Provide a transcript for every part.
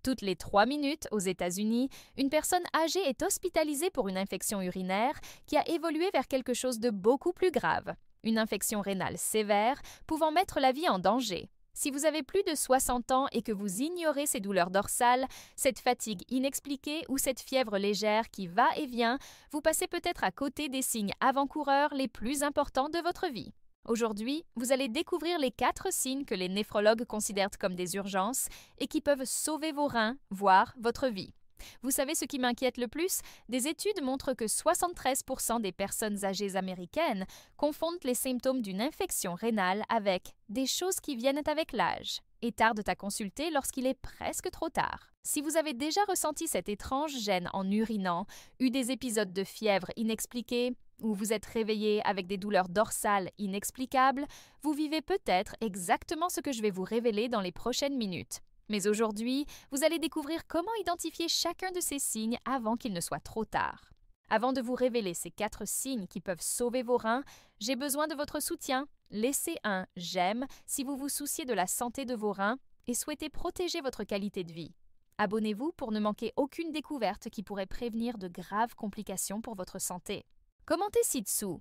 Toutes les 3 minutes, aux États-Unis, une personne âgée est hospitalisée pour une infection urinaire qui a évolué vers quelque chose de beaucoup plus grave, une infection rénale sévère pouvant mettre la vie en danger. Si vous avez plus de 60 ans et que vous ignorez ces douleurs dorsales, cette fatigue inexpliquée ou cette fièvre légère qui va et vient, vous passez peut-être à côté des signes avant-coureurs les plus importants de votre vie. Aujourd'hui, vous allez découvrir les 4 signes que les néphrologues considèrent comme des urgences et qui peuvent sauver vos reins, voire votre vie. Vous savez ce qui m'inquiète le plus? Des études montrent que 73% des personnes âgées américaines confondent les symptômes d'une infection rénale avec des choses qui viennent avec l'âge et tardent à consulter lorsqu'il est presque trop tard. Si vous avez déjà ressenti cette étrange gêne en urinant, eu des épisodes de fièvre inexpliqués, ou vous êtes réveillé avec des douleurs dorsales inexplicables, vous vivez peut-être exactement ce que je vais vous révéler dans les prochaines minutes. Mais aujourd'hui, vous allez découvrir comment identifier chacun de ces signes avant qu'il ne soit trop tard. Avant de vous révéler ces 4 signes qui peuvent sauver vos reins, j'ai besoin de votre soutien. Laissez un « j'aime » si vous vous souciez de la santé de vos reins et souhaitez protéger votre qualité de vie. Abonnez-vous pour ne manquer aucune découverte qui pourrait prévenir de graves complications pour votre santé. Commentez ci-dessous.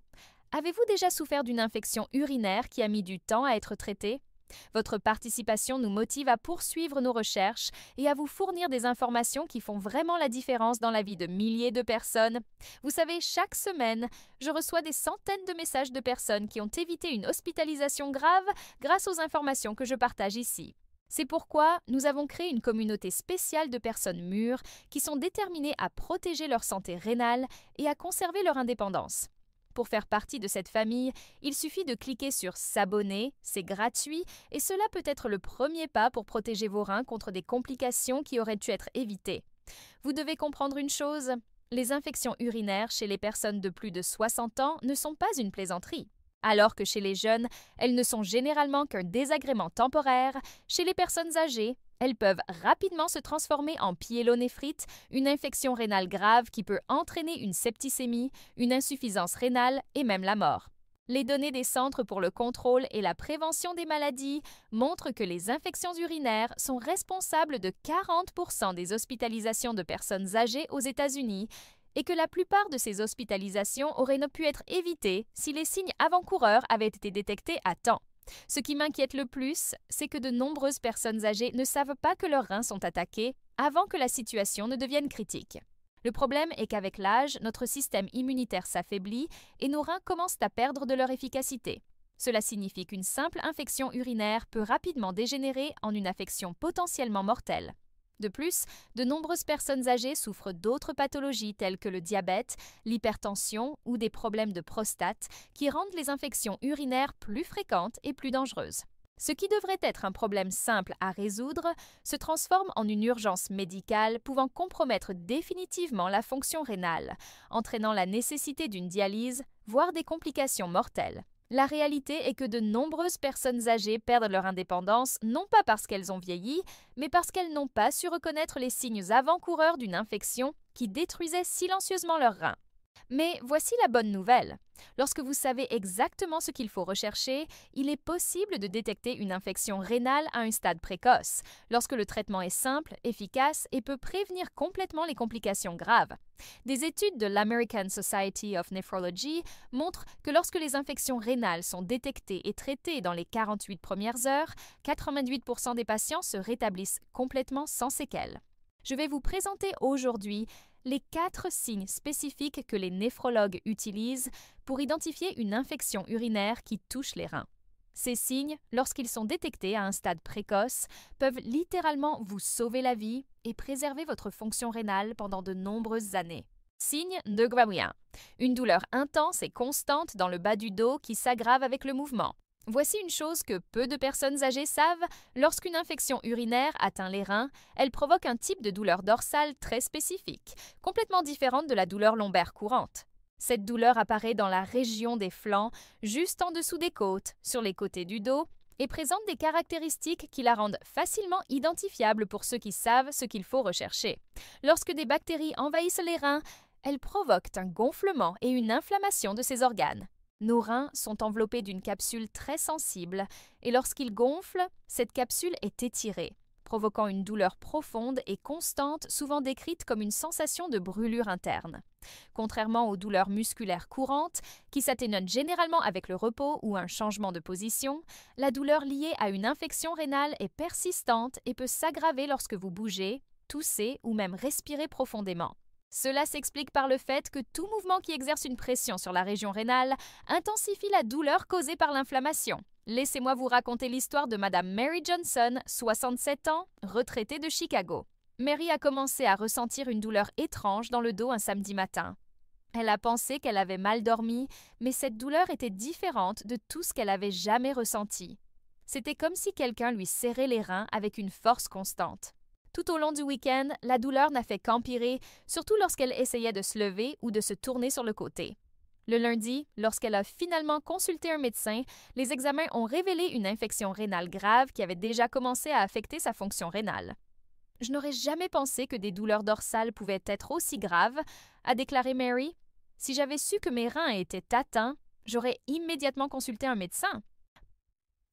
Avez-vous déjà souffert d'une infection urinaire qui a mis du temps à être traitée? Votre participation nous motive à poursuivre nos recherches et à vous fournir des informations qui font vraiment la différence dans la vie de milliers de personnes. Vous savez, chaque semaine, je reçois des centaines de messages de personnes qui ont évité une hospitalisation grave grâce aux informations que je partage ici. C'est pourquoi nous avons créé une communauté spéciale de personnes mûres qui sont déterminées à protéger leur santé rénale et à conserver leur indépendance. Pour faire partie de cette famille, il suffit de cliquer sur « S'abonner », c'est gratuit et cela peut être le premier pas pour protéger vos reins contre des complications qui auraient dû être évitées. Vous devez comprendre une chose, les infections urinaires chez les personnes de plus de 60 ans ne sont pas une plaisanterie. Alors que chez les jeunes, elles ne sont généralement qu'un désagrément temporaire, chez les personnes âgées, elles peuvent rapidement se transformer en pyélonéphrite, une infection rénale grave qui peut entraîner une septicémie, une insuffisance rénale et même la mort. Les données des Centres pour le contrôle et la prévention des maladies montrent que les infections urinaires sont responsables de 40% des hospitalisations de personnes âgées aux États-Unis et que la plupart de ces hospitalisations auraient pu être évitées si les signes avant-coureurs avaient été détectés à temps. Ce qui m'inquiète le plus, c'est que de nombreuses personnes âgées ne savent pas que leurs reins sont attaqués avant que la situation ne devienne critique. Le problème est qu'avec l'âge, notre système immunitaire s'affaiblit et nos reins commencent à perdre de leur efficacité. Cela signifie qu'une simple infection urinaire peut rapidement dégénérer en une affection potentiellement mortelle. De plus, de nombreuses personnes âgées souffrent d'autres pathologies telles que le diabète, l'hypertension ou des problèmes de prostate qui rendent les infections urinaires plus fréquentes et plus dangereuses. Ce qui devrait être un problème simple à résoudre se transforme en une urgence médicale pouvant compromettre définitivement la fonction rénale, entraînant la nécessité d'une dialyse, voire des complications mortelles. La réalité est que de nombreuses personnes âgées perdent leur indépendance non pas parce qu'elles ont vieilli, mais parce qu'elles n'ont pas su reconnaître les signes avant-coureurs d'une infection qui détruisait silencieusement leurs reins. Mais voici la bonne nouvelle. Lorsque vous savez exactement ce qu'il faut rechercher, il est possible de détecter une infection rénale à un stade précoce, lorsque le traitement est simple, efficace et peut prévenir complètement les complications graves. Des études de l'American Society of Nephrology montrent que lorsque les infections rénales sont détectées et traitées dans les 48 premières heures, 88% des patients se rétablissent complètement sans séquelles. Je vais vous présenter aujourd'hui les 4 signes spécifiques que les néphrologues utilisent pour identifier une infection urinaire qui touche les reins. Ces signes, lorsqu'ils sont détectés à un stade précoce, peuvent littéralement vous sauver la vie et préserver votre fonction rénale pendant de nombreuses années. Signe numéro 1. Une douleur intense et constante dans le bas du dos qui s'aggrave avec le mouvement. Voici une chose que peu de personnes âgées savent, lorsqu'une infection urinaire atteint les reins, elle provoque un type de douleur dorsale très spécifique, complètement différente de la douleur lombaire courante. Cette douleur apparaît dans la région des flancs, juste en dessous des côtes, sur les côtés du dos, et présente des caractéristiques qui la rendent facilement identifiable pour ceux qui savent ce qu'il faut rechercher. Lorsque des bactéries envahissent les reins, elles provoquent un gonflement et une inflammation de ces organes. Nos reins sont enveloppés d'une capsule très sensible et lorsqu'ils gonflent, cette capsule est étirée, provoquant une douleur profonde et constante, souvent décrite comme une sensation de brûlure interne. Contrairement aux douleurs musculaires courantes, qui s'atténuent généralement avec le repos ou un changement de position, la douleur liée à une infection rénale est persistante et peut s'aggraver lorsque vous bougez, toussez ou même respirez profondément. Cela s'explique par le fait que tout mouvement qui exerce une pression sur la région rénale intensifie la douleur causée par l'inflammation. Laissez-moi vous raconter l'histoire de Madame Mary Johnson, 67 ans, retraitée de Chicago. Mary a commencé à ressentir une douleur étrange dans le dos un samedi matin. Elle a pensé qu'elle avait mal dormi, mais cette douleur était différente de tout ce qu'elle avait jamais ressenti. C'était comme si quelqu'un lui serrait les reins avec une force constante. Tout au long du week-end, la douleur n'a fait qu'empirer, surtout lorsqu'elle essayait de se lever ou de se tourner sur le côté. Le lundi, lorsqu'elle a finalement consulté un médecin, les examens ont révélé une infection rénale grave qui avait déjà commencé à affecter sa fonction rénale. « Je n'aurais jamais pensé que des douleurs dorsales pouvaient être aussi graves », a déclaré Mary. « Si j'avais su que mes reins étaient atteints, j'aurais immédiatement consulté un médecin. »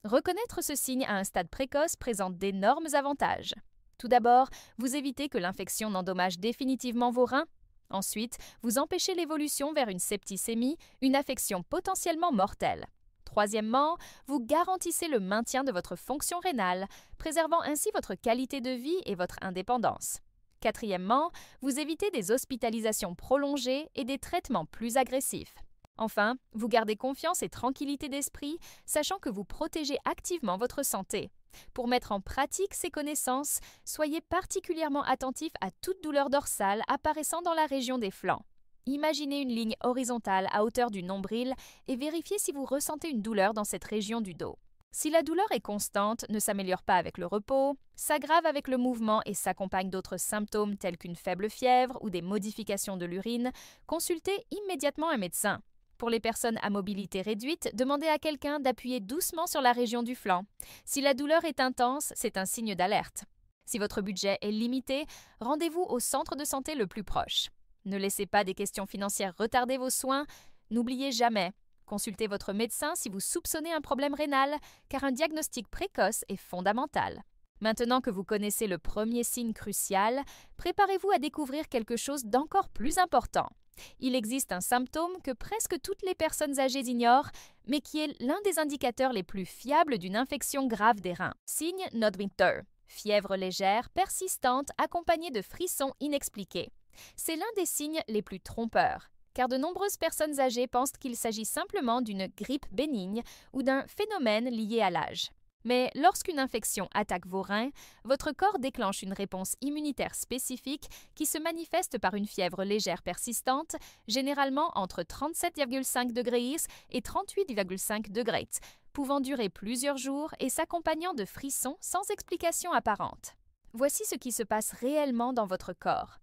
Reconnaître ce signe à un stade précoce présente d'énormes avantages. Tout d'abord, vous évitez que l'infection n'endommage définitivement vos reins. Ensuite, vous empêchez l'évolution vers une septicémie, une affection potentiellement mortelle. Troisièmement, vous garantissez le maintien de votre fonction rénale, préservant ainsi votre qualité de vie et votre indépendance. Quatrièmement, vous évitez des hospitalisations prolongées et des traitements plus agressifs. Enfin, vous gardez confiance et tranquillité d'esprit, sachant que vous protégez activement votre santé. Pour mettre en pratique ces connaissances, soyez particulièrement attentif à toute douleur dorsale apparaissant dans la région des flancs. Imaginez une ligne horizontale à hauteur du nombril et vérifiez si vous ressentez une douleur dans cette région du dos. Si la douleur est constante, ne s'améliore pas avec le repos, s'aggrave avec le mouvement et s'accompagne d'autres symptômes tels qu'une faible fièvre ou des modifications de l'urine, consultez immédiatement un médecin. Pour les personnes à mobilité réduite, demandez à quelqu'un d'appuyer doucement sur la région du flanc. Si la douleur est intense, c'est un signe d'alerte. Si votre budget est limité, rendez-vous au centre de santé le plus proche. Ne laissez pas des questions financières retarder vos soins. N'oubliez jamais, consultez votre médecin si vous soupçonnez un problème rénal, car un diagnostic précoce est fondamental. Maintenant que vous connaissez le premier signe crucial, préparez-vous à découvrir quelque chose d'encore plus important. Il existe un symptôme que presque toutes les personnes âgées ignorent, mais qui est l'un des indicateurs les plus fiables d'une infection grave des reins. Signe Nodwinter. Fièvre légère, persistante, accompagnée de frissons inexpliqués. C'est l'un des signes les plus trompeurs, car de nombreuses personnes âgées pensent qu'il s'agit simplement d'une grippe bénigne ou d'un phénomène lié à l'âge. Mais lorsqu'une infection attaque vos reins, votre corps déclenche une réponse immunitaire spécifique qui se manifeste par une fièvre légère persistante, généralement entre 37,5 degrés et 38,5 degrés, pouvant durer plusieurs jours et s'accompagnant de frissons sans explication apparente. Voici ce qui se passe réellement dans votre corps.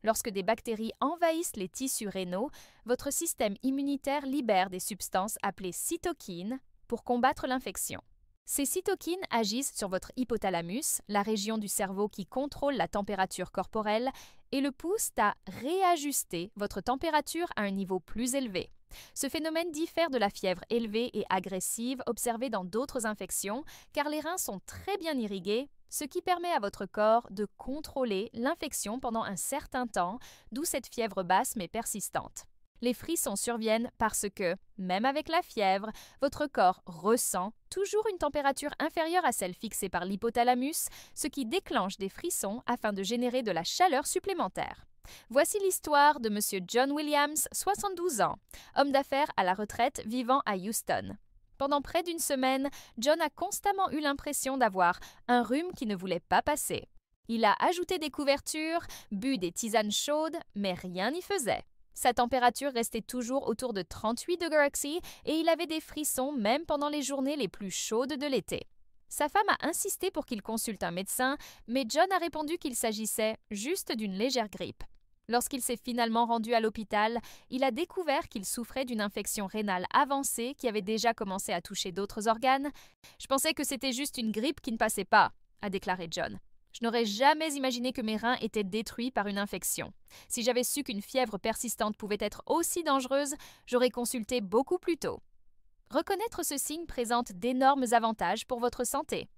Lorsque des bactéries envahissent les tissus rénaux, votre système immunitaire libère des substances appelées cytokines pour combattre l'infection. Ces cytokines agissent sur votre hypothalamus, la région du cerveau qui contrôle la température corporelle, et le poussent à réajuster votre température à un niveau plus élevé. Ce phénomène diffère de la fièvre élevée et agressive observée dans d'autres infections, car les reins sont très bien irrigués, ce qui permet à votre corps de contrôler l'infection pendant un certain temps, d'où cette fièvre basse mais persistante. Les frissons surviennent parce que, même avec la fièvre, votre corps ressent toujours une température inférieure à celle fixée par l'hypothalamus, ce qui déclenche des frissons afin de générer de la chaleur supplémentaire. Voici l'histoire de M. John Williams, 72 ans, homme d'affaires à la retraite vivant à Houston. Pendant près d'une semaine, John a constamment eu l'impression d'avoir un rhume qui ne voulait pas passer. Il a ajouté des couvertures, bu des tisanes chaudes, mais rien n'y faisait. Sa température restait toujours autour de 38 degrés et il avait des frissons même pendant les journées les plus chaudes de l'été. Sa femme a insisté pour qu'il consulte un médecin, mais John a répondu qu'il s'agissait juste d'une légère grippe. Lorsqu'il s'est finalement rendu à l'hôpital, il a découvert qu'il souffrait d'une infection rénale avancée qui avait déjà commencé à toucher d'autres organes. « Je pensais que c'était juste une grippe qui ne passait pas », a déclaré John. « Je n'aurais jamais imaginé que mes reins étaient détruits par une infection. Si j'avais su qu'une fièvre persistante pouvait être aussi dangereuse, j'aurais consulté beaucoup plus tôt. » Reconnaître ce signe présente d'énormes avantages pour votre santé.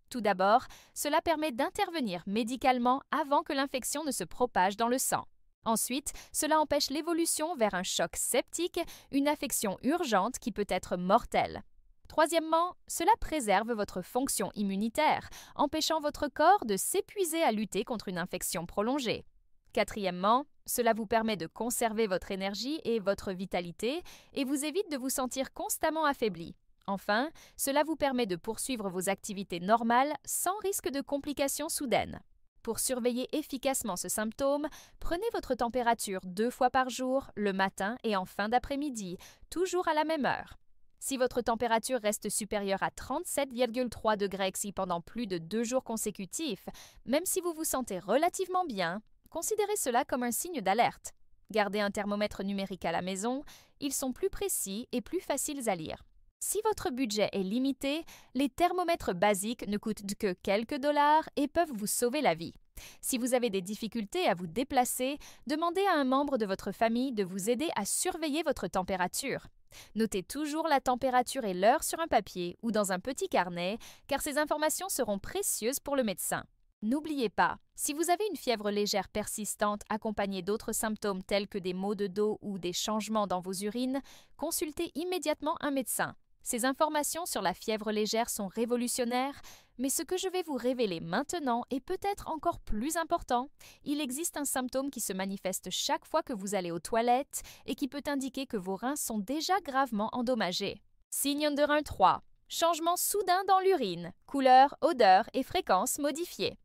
Tout d'abord, cela permet d'intervenir médicalement avant que l'infection ne se propage dans le sang. Ensuite, cela empêche l'évolution vers un choc septique, une affection urgente qui peut être mortelle. Troisièmement, cela préserve votre fonction immunitaire, empêchant votre corps de s'épuiser à lutter contre une infection prolongée. Quatrièmement, cela vous permet de conserver votre énergie et votre vitalité et vous évite de vous sentir constamment affaibli. Enfin, cela vous permet de poursuivre vos activités normales sans risque de complications soudaines. Pour surveiller efficacement ce symptôme, prenez votre température 2 fois par jour, le matin et en fin d'après-midi, toujours à la même heure. Si votre température reste supérieure à 37,3 degrés Celsius pendant plus de 2 jours consécutifs, même si vous vous sentez relativement bien, considérez cela comme un signe d'alerte. Gardez un thermomètre numérique à la maison, ils sont plus précis et plus faciles à lire. Si votre budget est limité, les thermomètres basiques ne coûtent que quelques dollars et peuvent vous sauver la vie. Si vous avez des difficultés à vous déplacer, demandez à un membre de votre famille de vous aider à surveiller votre température. Notez toujours la température et l'heure sur un papier ou dans un petit carnet, car ces informations seront précieuses pour le médecin. N'oubliez pas, si vous avez une fièvre légère persistante accompagnée d'autres symptômes tels que des maux de dos ou des changements dans vos urines, consultez immédiatement un médecin. Ces informations sur la fièvre légère sont révolutionnaires, mais ce que je vais vous révéler maintenant est peut-être encore plus important. Il existe un symptôme qui se manifeste chaque fois que vous allez aux toilettes et qui peut indiquer que vos reins sont déjà gravement endommagés. Signe de rein 3. Changement soudain dans l'urine. Couleur, odeur et fréquence modifiées.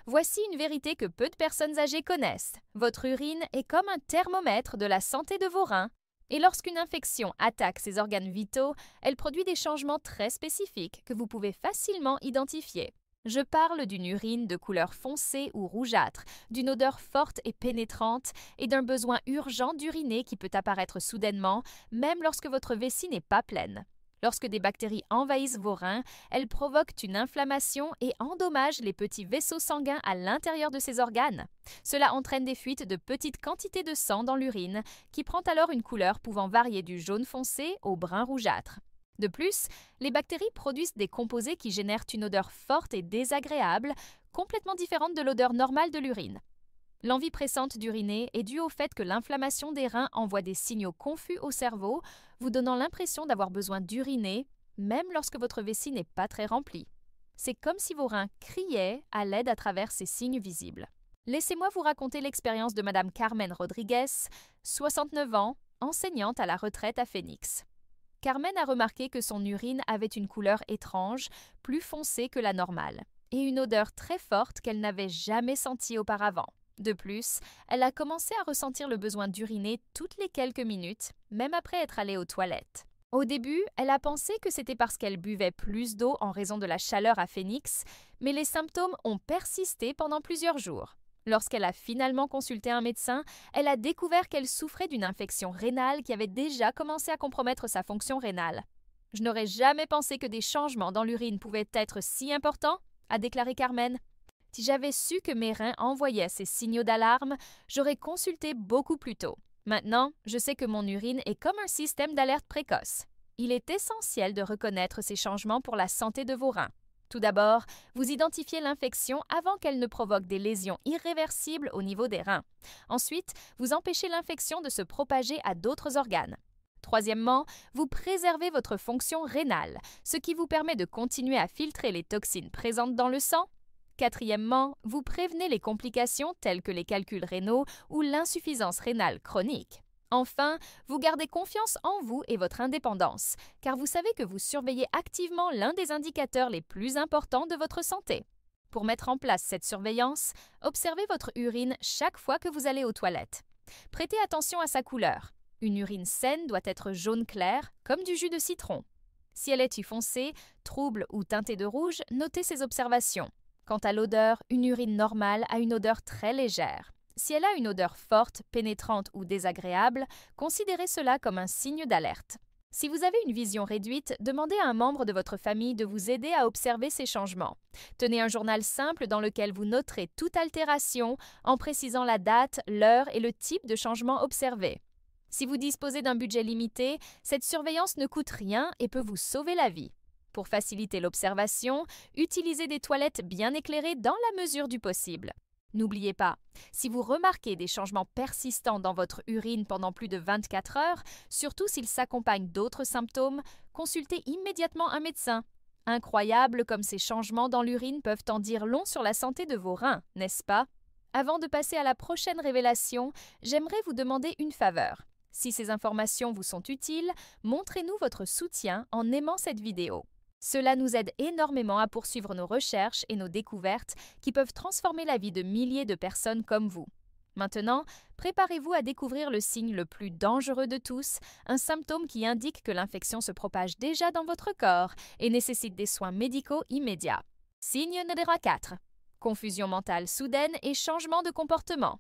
Voici une vérité que peu de personnes âgées connaissent. Votre urine est comme un thermomètre de la santé de vos reins. Et lorsqu'une infection attaque ces organes vitaux, elle produit des changements très spécifiques que vous pouvez facilement identifier. Je parle d'une urine de couleur foncée ou rougeâtre, d'une odeur forte et pénétrante et d'un besoin urgent d'uriner qui peut apparaître soudainement, même lorsque votre vessie n'est pas pleine. Lorsque des bactéries envahissent vos reins, elles provoquent une inflammation et endommagent les petits vaisseaux sanguins à l'intérieur de ces organes. Cela entraîne des fuites de petites quantités de sang dans l'urine, qui prend alors une couleur pouvant varier du jaune foncé au brun rougeâtre. De plus, les bactéries produisent des composés qui génèrent une odeur forte et désagréable, complètement différente de l'odeur normale de l'urine. L'envie pressante d'uriner est due au fait que l'inflammation des reins envoie des signaux confus au cerveau, vous donnant l'impression d'avoir besoin d'uriner, même lorsque votre vessie n'est pas très remplie. C'est comme si vos reins criaient à l'aide à travers ces signes visibles. Laissez-moi vous raconter l'expérience de Madame Carmen Rodriguez, 69 ans, enseignante à la retraite à Phoenix. Carmen a remarqué que son urine avait une couleur étrange, plus foncée que la normale, et une odeur très forte qu'elle n'avait jamais sentie auparavant. De plus, elle a commencé à ressentir le besoin d'uriner toutes les quelques minutes, même après être allée aux toilettes. Au début, elle a pensé que c'était parce qu'elle buvait plus d'eau en raison de la chaleur à Phoenix, mais les symptômes ont persisté pendant plusieurs jours. Lorsqu'elle a finalement consulté un médecin, elle a découvert qu'elle souffrait d'une infection rénale qui avait déjà commencé à compromettre sa fonction rénale. « Je n'aurais jamais pensé que des changements dans l'urine pouvaient être si importants », a déclaré Carmen. « Si j'avais su que mes reins envoyaient ces signaux d'alarme, j'aurais consulté beaucoup plus tôt. Maintenant, je sais que mon urine est comme un système d'alerte précoce. Il est essentiel de reconnaître ces changements pour la santé de vos reins. Tout d'abord, vous identifiez l'infection avant qu'elle ne provoque des lésions irréversibles au niveau des reins. Ensuite, vous empêchez l'infection de se propager à d'autres organes. Troisièmement, vous préservez votre fonction rénale, ce qui vous permet de continuer à filtrer les toxines présentes dans le sang. Quatrièmement, vous prévenez les complications telles que les calculs rénaux ou l'insuffisance rénale chronique. Enfin, vous gardez confiance en vous et votre indépendance, car vous savez que vous surveillez activement l'un des indicateurs les plus importants de votre santé. Pour mettre en place cette surveillance, observez votre urine chaque fois que vous allez aux toilettes. Prêtez attention à sa couleur. Une urine saine doit être jaune clair, comme du jus de citron. Si elle est foncée, trouble ou teintée de rouge, notez ces observations. Quant à l'odeur, une urine normale a une odeur très légère. Si elle a une odeur forte, pénétrante ou désagréable, considérez cela comme un signe d'alerte. Si vous avez une vision réduite, demandez à un membre de votre famille de vous aider à observer ces changements. Tenez un journal simple dans lequel vous noterez toute altération en précisant la date, l'heure et le type de changement observé. Si vous disposez d'un budget limité, cette surveillance ne coûte rien et peut vous sauver la vie. Pour faciliter l'observation, utilisez des toilettes bien éclairées dans la mesure du possible. N'oubliez pas, si vous remarquez des changements persistants dans votre urine pendant plus de 24 heures, surtout s'ils s'accompagnent d'autres symptômes, consultez immédiatement un médecin. Incroyable comme ces changements dans l'urine peuvent en dire long sur la santé de vos reins, n'est-ce pas? Avant de passer à la prochaine révélation, j'aimerais vous demander une faveur. Si ces informations vous sont utiles, montrez-nous votre soutien en aimant cette vidéo. Cela nous aide énormément à poursuivre nos recherches et nos découvertes qui peuvent transformer la vie de milliers de personnes comme vous. Maintenant, préparez-vous à découvrir le signe le plus dangereux de tous, un symptôme qui indique que l'infection se propage déjà dans votre corps et nécessite des soins médicaux immédiats. Signe numéro 4. Confusion mentale soudaine et changement de comportement.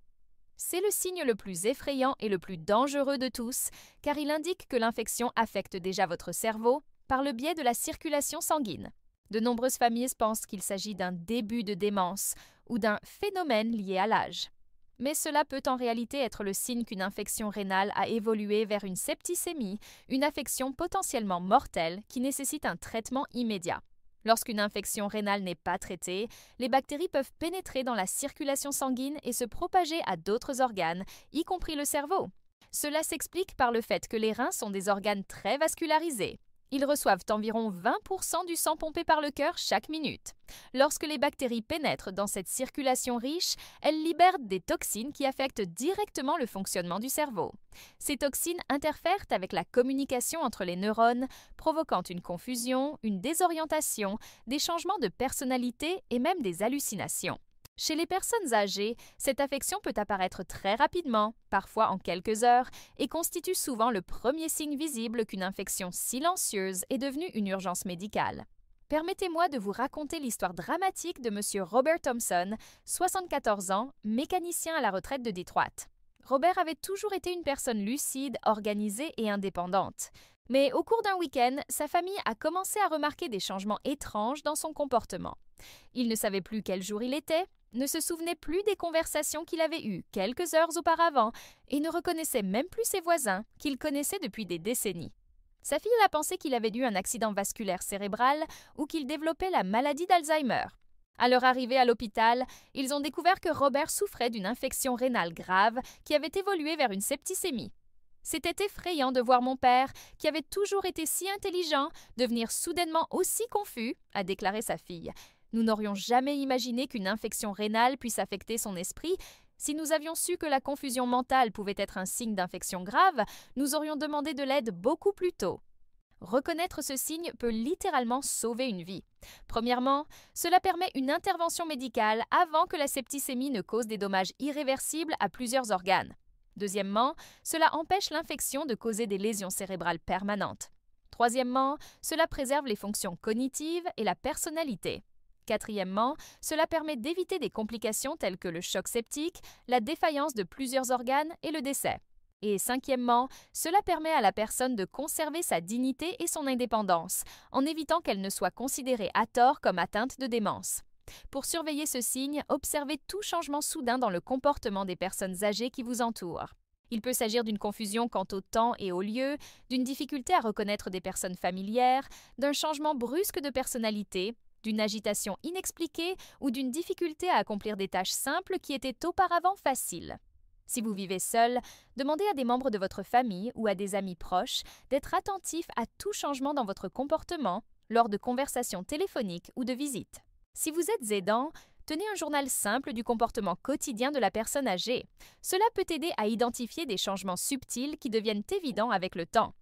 C'est le signe le plus effrayant et le plus dangereux de tous, car il indique que l'infection affecte déjà votre cerveau par le biais de la circulation sanguine. De nombreuses familles pensent qu'il s'agit d'un début de démence ou d'un phénomène lié à l'âge. Mais cela peut en réalité être le signe qu'une infection rénale a évolué vers une septicémie, une affection potentiellement mortelle qui nécessite un traitement immédiat. Lorsqu'une infection rénale n'est pas traitée, les bactéries peuvent pénétrer dans la circulation sanguine et se propager à d'autres organes, y compris le cerveau. Cela s'explique par le fait que les reins sont des organes très vascularisés. Ils reçoivent environ 20% du sang pompé par le cœur chaque minute. Lorsque les bactéries pénètrent dans cette circulation riche, elles libèrent des toxines qui affectent directement le fonctionnement du cerveau. Ces toxines interfèrent avec la communication entre les neurones, provoquant une confusion, une désorientation, des changements de personnalité et même des hallucinations. Chez les personnes âgées, cette affection peut apparaître très rapidement, parfois en quelques heures, et constitue souvent le premier signe visible qu'une infection silencieuse est devenue une urgence médicale. Permettez-moi de vous raconter l'histoire dramatique de M. Robert Thompson, 74 ans, mécanicien à la retraite de Détroit. Robert avait toujours été une personne lucide, organisée et indépendante. Mais au cours d'un week-end, sa famille a commencé à remarquer des changements étranges dans son comportement. Il ne savait plus quel jour il était, ne se souvenait plus des conversations qu'il avait eues quelques heures auparavant et ne reconnaissait même plus ses voisins qu'il connaissait depuis des décennies. Sa fille a pensé qu'il avait eu un accident vasculaire cérébral ou qu'il développait la maladie d'Alzheimer. À leur arrivée à l'hôpital, ils ont découvert que Robert souffrait d'une infection rénale grave qui avait évolué vers une septicémie. C'était effrayant de voir mon père, qui avait toujours été si intelligent, devenir soudainement aussi confus, a déclaré sa fille. Nous n'aurions jamais imaginé qu'une infection rénale puisse affecter son esprit. Si nous avions su que la confusion mentale pouvait être un signe d'infection grave, nous aurions demandé de l'aide beaucoup plus tôt. Reconnaître ce signe peut littéralement sauver une vie. Premièrement, cela permet une intervention médicale avant que la septicémie ne cause des dommages irréversibles à plusieurs organes. Deuxièmement, cela empêche l'infection de causer des lésions cérébrales permanentes. Troisièmement, cela préserve les fonctions cognitives et la personnalité. Quatrièmement, cela permet d'éviter des complications telles que le choc septique, la défaillance de plusieurs organes et le décès. Et cinquièmement, cela permet à la personne de conserver sa dignité et son indépendance, en évitant qu'elle ne soit considérée à tort comme atteinte de démence. Pour surveiller ce signe, observez tout changement soudain dans le comportement des personnes âgées qui vous entourent. Il peut s'agir d'une confusion quant au temps et au lieu, d'une difficulté à reconnaître des personnes familières, d'un changement brusque de personnalité, d'une agitation inexpliquée ou d'une difficulté à accomplir des tâches simples qui étaient auparavant faciles. Si vous vivez seul, demandez à des membres de votre famille ou à des amis proches d'être attentifs à tout changement dans votre comportement lors de conversations téléphoniques ou de visites. Si vous êtes aidant, tenez un journal simple du comportement quotidien de la personne âgée. Cela peut aider à identifier des changements subtils qui deviennent évidents avec le temps.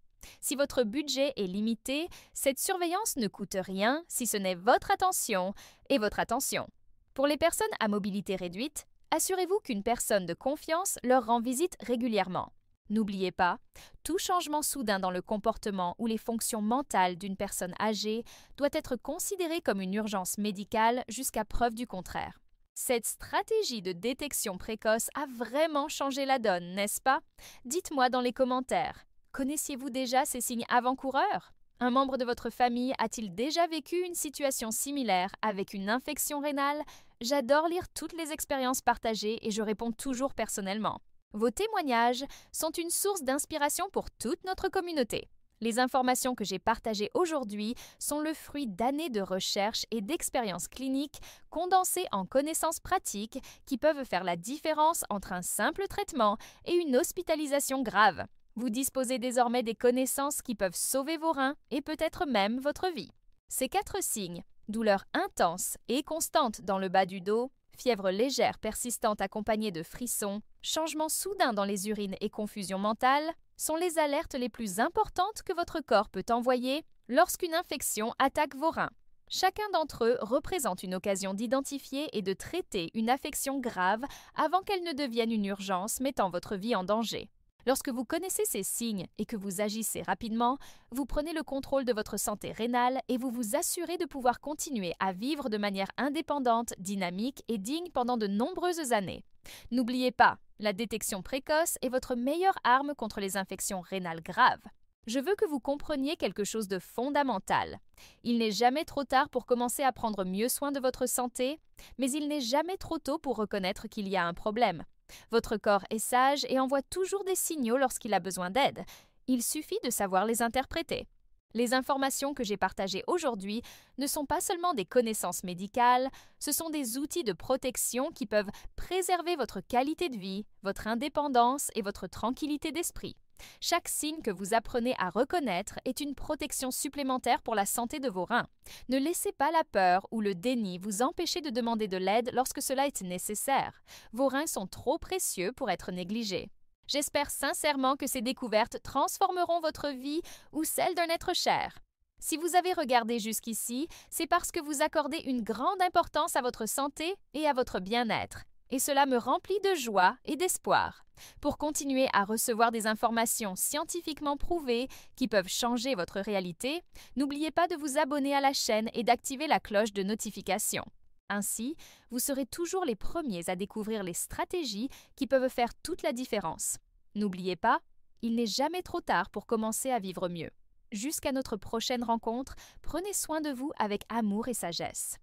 Si votre budget est limité, cette surveillance ne coûte rien si ce n'est votre attention et votre attention. Pour les personnes à mobilité réduite, assurez-vous qu'une personne de confiance leur rend visite régulièrement. N'oubliez pas, tout changement soudain dans le comportement ou les fonctions mentales d'une personne âgée doit être considéré comme une urgence médicale jusqu'à preuve du contraire. Cette stratégie de détection précoce a vraiment changé la donne, n'est-ce pas? Dites-moi dans les commentaires. Connaissiez-vous déjà ces signes avant-coureurs? Un membre de votre famille a-t-il déjà vécu une situation similaire avec une infection rénale? J'adore lire toutes les expériences partagées et je réponds toujours personnellement. Vos témoignages sont une source d'inspiration pour toute notre communauté. Les informations que j'ai partagées aujourd'hui sont le fruit d'années de recherche et d'expériences cliniques condensées en connaissances pratiques qui peuvent faire la différence entre un simple traitement et une hospitalisation grave. Vous disposez désormais des connaissances qui peuvent sauver vos reins et peut-être même votre vie. Ces 4 signes, douleur intense et constante dans le bas du dos, fièvre légère persistante accompagnée de frissons, changement soudain dans les urines et confusion mentale, sont les alertes les plus importantes que votre corps peut envoyer lorsqu'une infection attaque vos reins. Chacun d'entre eux représente une occasion d'identifier et de traiter une affection grave avant qu'elle ne devienne une urgence mettant votre vie en danger. Lorsque vous connaissez ces signes et que vous agissez rapidement, vous prenez le contrôle de votre santé rénale et vous vous assurez de pouvoir continuer à vivre de manière indépendante, dynamique et digne pendant de nombreuses années. N'oubliez pas, la détection précoce est votre meilleure arme contre les infections rénales graves. Je veux que vous compreniez quelque chose de fondamental. Il n'est jamais trop tard pour commencer à prendre mieux soin de votre santé, mais il n'est jamais trop tôt pour reconnaître qu'il y a un problème. Votre corps est sage et envoie toujours des signaux lorsqu'il a besoin d'aide. Il suffit de savoir les interpréter. Les informations que j'ai partagées aujourd'hui ne sont pas seulement des connaissances médicales, ce sont des outils de protection qui peuvent préserver votre qualité de vie, votre indépendance et votre tranquillité d'esprit. Chaque signe que vous apprenez à reconnaître est une protection supplémentaire pour la santé de vos reins. Ne laissez pas la peur ou le déni vous empêcher de demander de l'aide lorsque cela est nécessaire. Vos reins sont trop précieux pour être négligés. J'espère sincèrement que ces découvertes transformeront votre vie ou celle d'un être cher. Si vous avez regardé jusqu'ici, c'est parce que vous accordez une grande importance à votre santé et à votre bien-être. Et cela me remplit de joie et d'espoir. Pour continuer à recevoir des informations scientifiquement prouvées qui peuvent changer votre réalité, n'oubliez pas de vous abonner à la chaîne et d'activer la cloche de notification. Ainsi, vous serez toujours les premiers à découvrir les stratégies qui peuvent faire toute la différence. N'oubliez pas, il n'est jamais trop tard pour commencer à vivre mieux. Jusqu'à notre prochaine rencontre, prenez soin de vous avec amour et sagesse.